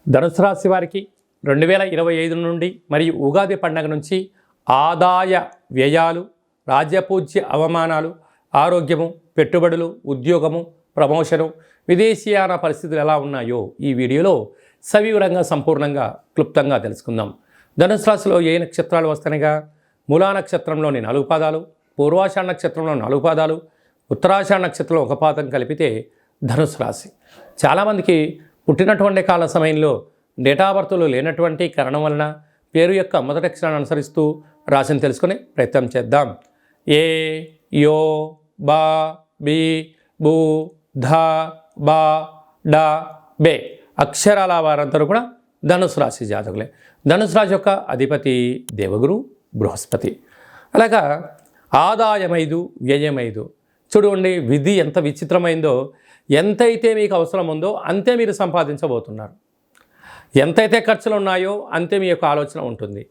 ధనుసు రాశి వారికి 2025 నుండి మరియు ఉగాది పండగ నుంచి ఆదాయ వ్యయాలు, రాజ్యపూజ్య అవమానాలు, ఆరోగ్యము, పెట్టుబడులు, ఉద్యోగము, ప్రమోషను, విదేశీయాన పరిస్థితులు ఎలా ఉన్నాయో ఈ వీడియోలో సవివరంగా సంపూర్ణంగా క్లుప్తంగా తెలుసుకుందాం. ధనుసు రాశిలో ఏ నక్షత్రాలు వస్తాయిగా? మూలా నక్షత్రంలోని 4 పాదాలు, పూర్వాషాఢ నక్షత్రంలో 4 పాదాలు, ఉత్తరాషాఢ నక్షత్రంలో 1 పాదం కలిపితే ధనుసు రాశి. చాలామందికి పుట్టినటువంటి కాల సమయంలో డేటా బర్త్లు లేనటువంటి కారణం వలన పేరు యొక్క మొదటి అక్షరాన్ని అనుసరిస్తూ రాశిని తెలుసుకునే ప్రయత్నం చేద్దాం. ఏ, యో, బా, బి, బు, ధ, బా, డ, బే అక్షరాల వారందరూ కూడా ధనుసు రాశి జాతకులే. ధనుసు రాశి యొక్క అధిపతి దేవగురు బృహస్పతి. అలాగా ఆదాయం 5, వ్యయం 5. చూడండి, విధి ఎంత విచిత్రమైందో. ఎంతైతే మీకు అవసరం ఉందో అంతే మీరు సంపాదించబోతున్నారు. ఎంతైతే ఖర్చులు ఉన్నాయో అంతే మీ యొక్క ఆలోచన ఉంటుంది.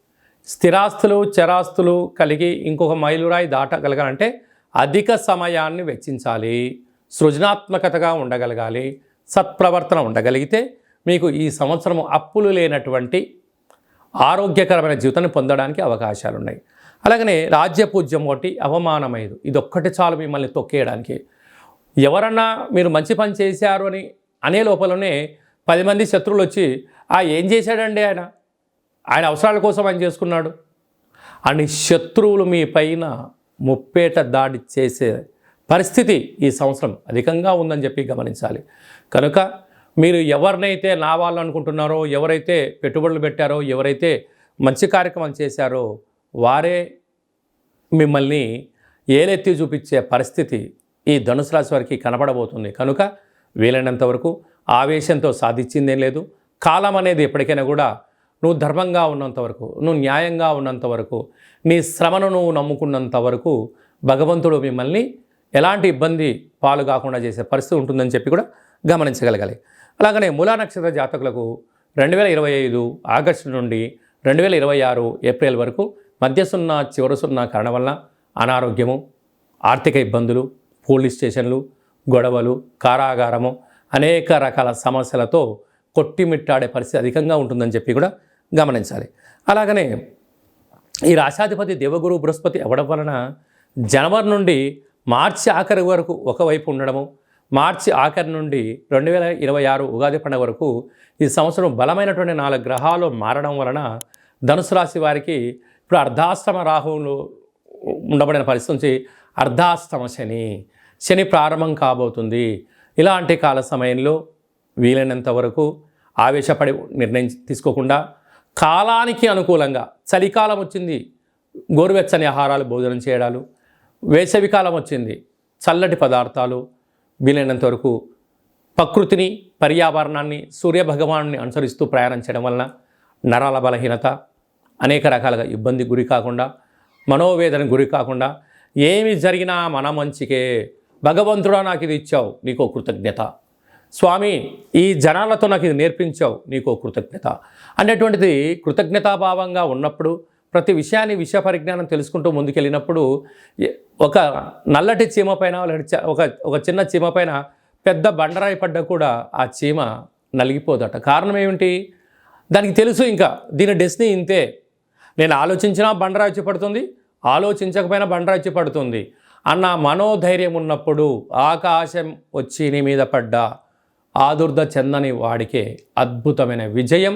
స్థిరాస్తులు, చరాస్తులు కలిగి ఇంకొక మైలురాయి దాటగలగాలంటే అధిక సమయాన్ని వెచ్చించాలి, సృజనాత్మకతగా ఉండగలగాలి, సత్ప్రవర్తన ఉండగలిగితే మీకు ఈ సంవత్సరం అప్పులు లేనటువంటి ఆరోగ్యకరమైన జీవితాన్ని పొందడానికి అవకాశాలు ఉన్నాయి. అలాగనే రాజ్యపూజ్యం 1, అవమానం 5. ఇదొక్కటి చాలు మిమ్మల్ని తొక్కేయడానికి. ఎవరన్నా మీరు మంచి పని చేశారు అని అనే లోపలనే 10 మంది శత్రువులు వచ్చి ఏం చేశాడండి ఆయన అవసరాల కోసం ఆయన చేసుకున్నాడు అని శత్రువులు మీ పైన ముప్పేట దాడి చేసే పరిస్థితి ఈ సంవత్సరం అధికంగా ఉందని చెప్పి గమనించాలి. కనుక మీరు ఎవరినైతే నా వాళ్ళు అనుకుంటున్నారో, ఎవరైతే పెట్టుబడులు పెట్టారో, ఎవరైతే మంచి కార్యక్రమం చేశారో వారే మిమ్మల్ని ఏలెత్తి చూపించే పరిస్థితి ఈ ధనుసు రాశి వారికి కనపడబోతుంది. కనుక వీలైనంత వరకు ఆవేశంతో సాధించిందేం లేదు. కాలం అనేది ఎప్పటికైనా కూడా నువ్వు ధర్మంగా ఉన్నంత వరకు, నువ్వు న్యాయంగా ఉన్నంత వరకు, నీ శ్రమను నువ్వు నమ్ముకున్నంత వరకు భగవంతుడు మిమ్మల్ని ఎలాంటి ఇబ్బంది పాలు కాకుండా చేసే పరిస్థితి ఉంటుందని చెప్పి కూడా గమనించగలగాలి. అలాగనే మూలా నక్షత్ర జాతకులకు 2025 ఆగస్టు నుండి 2026 ఏప్రిల్ వరకు మధ్య 0, చివరి 0 కారణం వల్ల అనారోగ్యము, ఆర్థిక ఇబ్బందులు, పోలీస్ స్టేషన్లు, గొడవలు, కారాగారము, అనేక రకాల సమస్యలతో కొట్టిమిట్టాడే పరిస్థితి అధికంగా ఉంటుందని చెప్పి కూడా గమనించాలి. అలాగనే ఈ రాశాధిపతి దేవగురు బృహస్పతి అవ్వడం వలన జనవరి నుండి మార్చి ఆఖరి వరకు ఒకవైపు ఉండడము, మార్చి ఆఖరి నుండి 2026 ఉగాది పండుగ వరకు ఈ సంవత్సరం బలమైనటువంటి 4 గ్రహాలు మారడం వలన ధనుసు రాశి వారికి ఇప్పుడు అర్ధాష్టమ రాహువులు ఉండబడిన పరిస్థితి నుంచి అర్ధాష్టమ శని ప్రారంభం కాబోతుంది. ఇలాంటి కాల సమయంలో వీలైనంత వరకు ఆవేశపడి నిర్ణయం తీసుకోకుండా కాలానికి అనుకూలంగా, చలికాలం వచ్చింది గోరువెచ్చని ఆహారాలు భోజనం చేయడాలు, వేసవికాలం వచ్చింది చల్లటి పదార్థాలు, వీలైనంత వరకు ప్రకృతిని, పర్యావరణాన్ని, సూర్యభగవాన్ని అనుసరిస్తూ ప్రయాణం చేయడం వలన నరాల బలహీనత, అనేక రకాలుగా ఇబ్బంది గురి కాకుండా, మనోవేదన గురి కాకుండా, ఏమి జరిగినా మన మంచికే, భగవంతుడా నాకు ఇది ఇచ్చావు నీకో కృతజ్ఞత, స్వామి ఈ జనాలతో నాకు ఇది నేర్పించావు నీకో కృతజ్ఞత అనేటువంటిది కృతజ్ఞతాభావంగా ఉన్నప్పుడు, ప్రతి విషయాన్ని విషయ పరిజ్ఞానం తెలుసుకుంటూ ముందుకెళ్ళినప్పుడు ఒక నల్లటి చీమ పైన, ఒక చిన్న చీమ పైన పెద్ద బండరాయి పడ్డ కూడా ఆ చీమ నలిగిపోదట. కారణం ఏమిటి? దానికి తెలుసు ఇంకా దీని డెస్టినీ ఇంతే. నేను ఆలోచించినా బండరాయి వచ్చి పడుతుంది, ఆలోచించకపోయినా బండరాయి వచ్చి పడుతుంది అన్న మనోధైర్యం ఉన్నప్పుడు ఆకాశం వచ్చి నీ మీద పడ్డా ఆదుర్ద చెందని వాడికే అద్భుతమైన విజయం,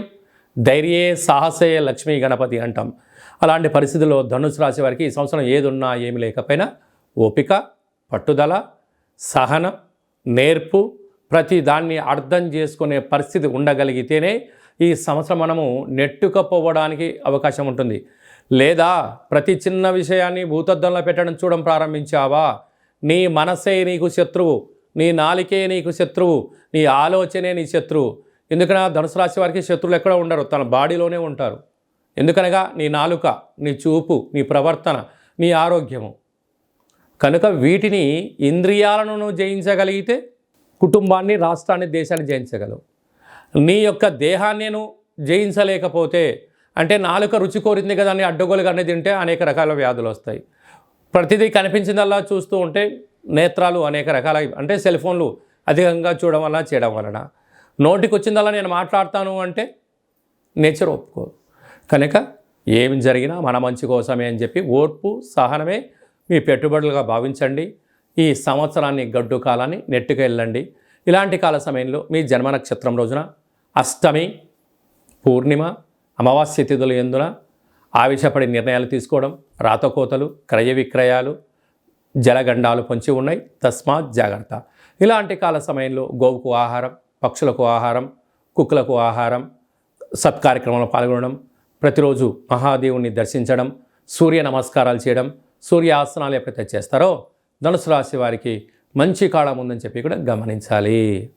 ధైర్యే సాహసే లక్ష్మీ గణపతి అంటాం. అలాంటి పరిస్థితుల్లో ధనుసు రాశి వారికి ఈ సంవత్సరం ఏదున్నా ఏమి లేకపోయినా ఓపిక, పట్టుదల, సహనం, నేర్పు, ప్రతి దాన్ని అర్థం చేసుకునే పరిస్థితి ఉండగలిగితేనే ఈ సంవత్సరం మనము నెట్టుకపోవడానికి అవకాశం ఉంటుంది. లేదా ప్రతి చిన్న విషయాన్ని భూతద్దంలో పెట్టడం చూడడం ప్రారంభించావా, నీ మనసే నీకు శత్రువు, నీ నాలికే నీకు శత్రువు, నీ ఆలోచనే నీ శత్రువు. ఎందుకనగా ధనుసు రాశి వారికి శత్రువులు ఎక్కడ ఉండరు, తన బాడీలోనే ఉంటారు. ఎందుకనగా నీ నాలుక, నీ చూపు, నీ ప్రవర్తన, నీ ఆరోగ్యము. కనుక వీటిని ఇంద్రియాలను జయించగలిగితే కుటుంబాన్ని, రాష్ట్రాన్ని, దేశాన్ని జయించగలవు. నీ యొక్క దేహాన్ని నేను జయించలేకపోతే, అంటే నాలుక రుచి కోరింది కదా అని అడ్డగోలుగా అన్నీ తింటే అనేక రకాల వ్యాధులు వస్తాయి. ప్రతిదీ కనిపించిందల్లా చూస్తూ ఉంటే నేత్రాలు అనేక రకాల, అంటే సెల్ ఫోన్లు అధికంగా చూడడం వల్ల చేయడం వలన నోటికి వచ్చిందల్లా నేను మాట్లాడతాను అంటే నేచర్ ఒప్పుకోదు. కనుక ఏమి జరిగినా మన మంచి కోసమే అని చెప్పి ఓర్పు సహనమే మీ పెట్టుబడులుగా భావించండి. ఈ సంవత్సరాన్ని గడ్డు కాలాన్ని నెట్టుకు వెళ్ళండి. ఇలాంటి కాల సమయంలో మీ జన్మ నక్షత్రం రోజున అష్టమి, పూర్ణిమ, అమావాస్య తిథులు ఎందున ఆవేశపడి నిర్ణయాలు తీసుకోవడం, రాతకోతలు, క్రయ విక్రయాలు, జలగండాలు పొంచి ఉన్నాయి. తస్మాత్ జాగ్రత్త. ఇలాంటి కాల సమయంలో గోవుకు ఆహారం, పక్షులకు ఆహారం, కుక్కలకు ఆహారం, సత్కార్యక్రమంలో పాల్గొనడం, ప్రతిరోజు మహాదేవుని దర్శించడం, సూర్య నమస్కారాలు చేయడం, సూర్య ఆసనాలు ఎప్పుడైతే చేస్తారో ధనుసు రాశి వారికి మంచి కాలం ఉందని చెప్పి కూడా గమనించాలి.